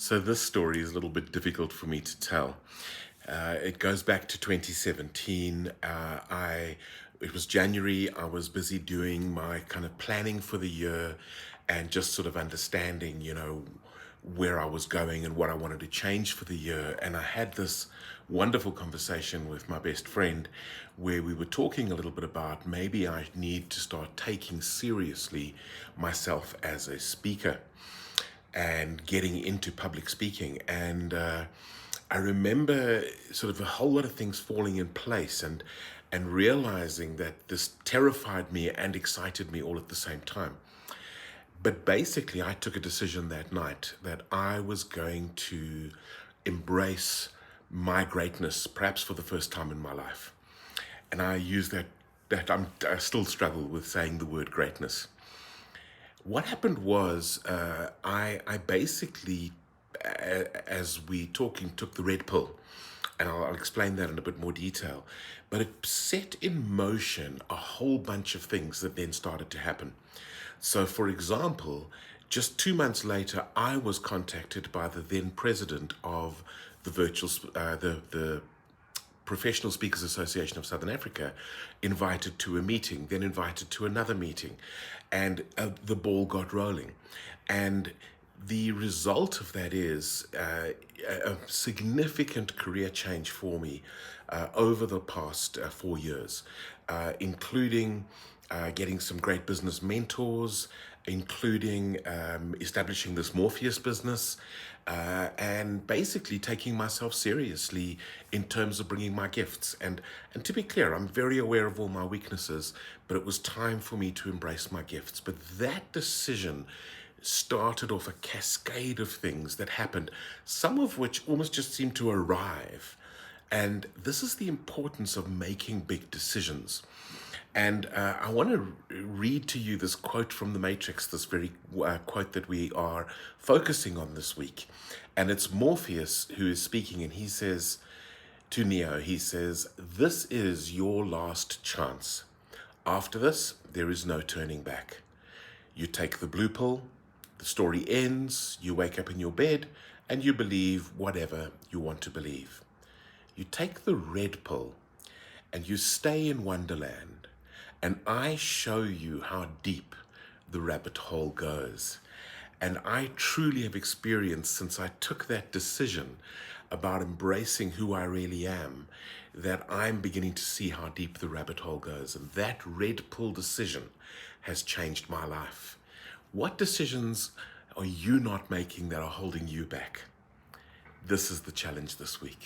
So this story is a little bit difficult for me to tell. It goes back to 2017. It was January. I was busy doing my kind of planning for the year and just sort of understanding, where I was going and what I wanted to change for the year. And I had this wonderful conversation with my best friend where we were talking a little bit about maybe I need to start taking seriously myself as a speaker and getting into public speaking. And I remember sort of a whole lot of things falling in place and realizing that this terrified me and excited me all at the same time. But basically, I took a decision that night that I was going to embrace my greatness, perhaps for the first time in my life. And I use I still struggle with saying the word greatness. What happened was I basically, as we talking, took the red pill, and I'll explain that in a bit more detail. But it set in motion a whole bunch of things that then started to happen. So, for example, just 2 months later, I was contacted by the then president of the the Professional Speakers Association of Southern Africa, invited to a meeting, then invited to another meeting, and the ball got rolling. And the result of that is a significant career change for me over the past 4 years, including getting some great business mentors, including establishing this Morpheus business, and basically taking myself seriously in terms of bringing my gifts. And to be clear, I'm very aware of all my weaknesses, but it was time for me to embrace my gifts. But that decision started off a cascade of things that happened, some of which almost just seemed to arrive. And this is the importance of making big decisions. And I want to read to you this quote from The Matrix, this very quote that we are focusing on this week. And it's Morpheus who is speaking, and he says to Neo, he says, "This is your last chance. After this, there is no turning back. You take the blue pill, the story ends, you wake up in your bed, and you believe whatever you want to believe. You take the red pill, and you stay in Wonderland, and I show you how deep the rabbit hole goes." And I truly have experienced, since I took that decision about embracing who I really am, that I'm beginning to see how deep the rabbit hole goes. And that red pill decision has changed my life. What decisions are you not making that are holding you back? This is the challenge this week.